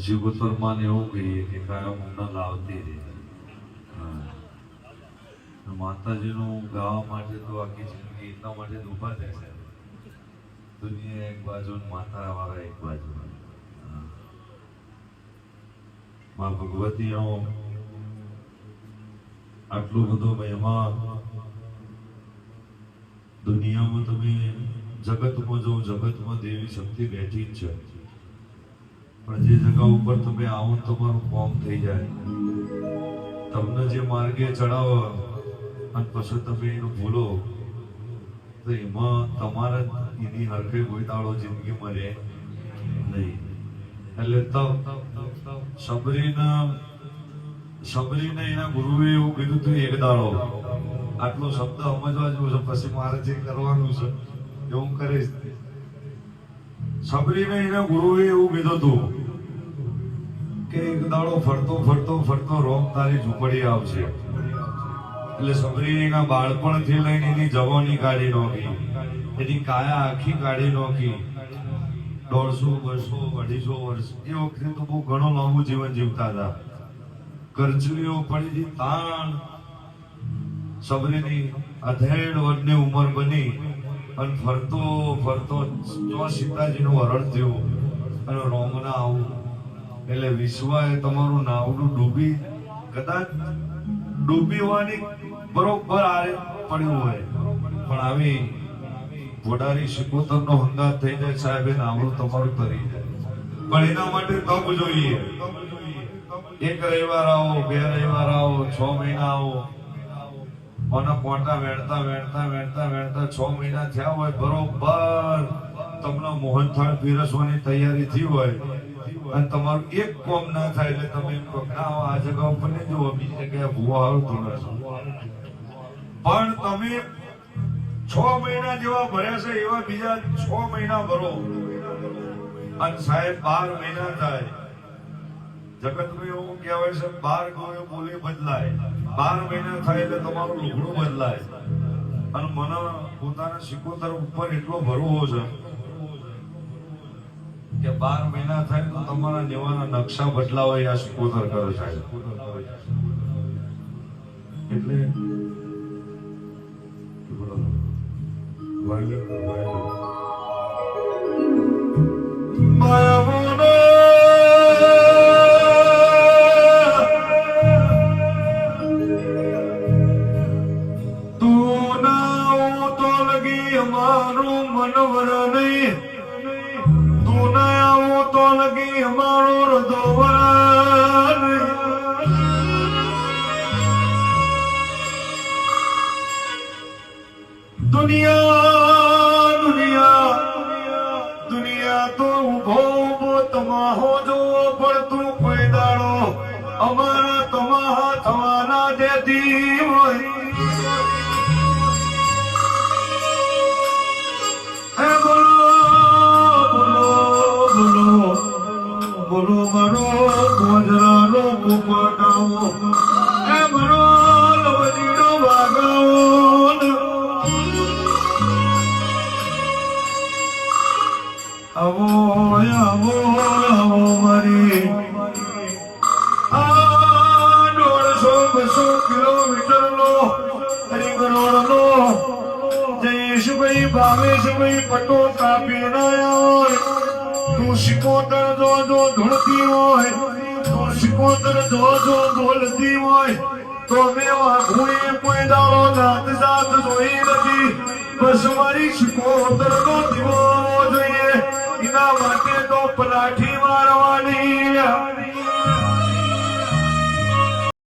શિવગોત્રમાં એવું કહીએ કે કાયમ અમને લાવતી રહે. માતાજીનું ગાવા માટે તો આખી જિંદગી એટલા માટે જ ઊભા થાય છે. દુનિયા એક બાજુ, માતા વાળા એક બાજુ. માં ભગવતીનો આટલો બધો મહિમા દુનિયામાં તમે જગતમાં જો જગતમાં દેવી શક્તિ બેઠી જ છે, પણ જે જગા ઉપર તમે આવો તમારું ફોર્મ થઈ જાય. તમને જે માર્ગે ચડાવો અને પછી તમે એનું ભૂલો તો એમાં તમારે એની હરખે કોઈ દાડો જિંદગીમાં રહે નહીં. એટલે સબરીને એના ગુરુએ એવું કીધું હતું એક દાડો આટલો શબ્દ સમજવા જેવો છે, પછી મારે જે કરવાનું છે એવું કરીશ. સબરીને એના ગુરુએ એવું કીધું હતું કે એક દાડો ફરતો ફરતો ફરતો રોમ તારી ઝૂંપડી આવશે. એટલે સબરી એના બાળપણથી લઈને એની જવાની કાઢી નોખી, એની કાયા આખી કાઢી નોખી. 150, 200, 250 વર્ષ એ વખતે તો બહુ ઘણો લાંબુ જીવન જીવતા હતા. કરચલીઓ પડી તાણ સબરીની અધેડ વર્ષની ઉંમર બની અને ફરતો ફરતો સીતાજીનું હરણ થયું અને રોમના આવું. એટલે વિશ્વાએ તમારું નાવડું ડૂબી કદાચ ડૂબી હોવાની બરોબર આરે પડ્યું હોય, પણ આવી વડારી શિકોતરનો હંગાત થઈ જાય સાહેબ, એ નાવડું તમારું તરી જાય. પણ એના માટે તપ જોઈએ. એક રવિવાર આવો, 2 રવિવાર આવો, 6 મહિના આવો, અને પોટા વેણતા વેણતા વેણતા વેણતા 6 મહિના થયા હોય, બરોબર તમને મોહનથાળ પીરસવાની તૈયારી થઈ હોય અને તમારું એક કોમ ના થાય એટલે તમે એમ કહો ના આ જગ્યા ઉપર નહીં જુઓ, બીજી જગ્યાએ ભૂવા હારું થોડા. પણ તમે 6 મહિના જેવા ભર્યા છે એવા બીજા 6 મહિના ભરો અને સાહેબ 12 મહિના થાય. જગતમાં એવું કહેવાય છે 12 ગોળે બોલી બદલાય. 12 મહિના થાય એટલે તમારું લુગડું બદલાય. અને મને પોતાના સિકોતર ઉપર એટલો ભરવો છે કે 12 મહિના થાય તો તમારા દેવાના નકશા બદલાવા આ સિકોતર કરે છે. એટલે અમારું મનવર નહીં, તું ના આવું તો લગી અમારો હૃદયવર. દુનિયા દુનિયા દુનિયા તો ઉભો ઉભો તમાહો જોવો, પણ તું કોઈ દાડો અમારા તમાહા થવાના દેતી હોય. બોલો મારો ગોજરાનો પોપટાવો, એ મારો લવજીનો વાગાવો. આવો આવો આવો મારી આ 150-200 કિલોમીટરનો રીંગરોળનો જયેશભાઈ ભાવેશભાઈ પટો કાપી ના હોય. તું સિકોતર જો ધૂળતી હોય, તું સિકોતર જો બોલતી હોય તો મેં વાઘુએ કોઈ દાડો જાત જાત જોઈ નથી. બસ મારી સિકોતર નો દીવો જોઈએ, એના માટે તો પલાઠી મારવાની.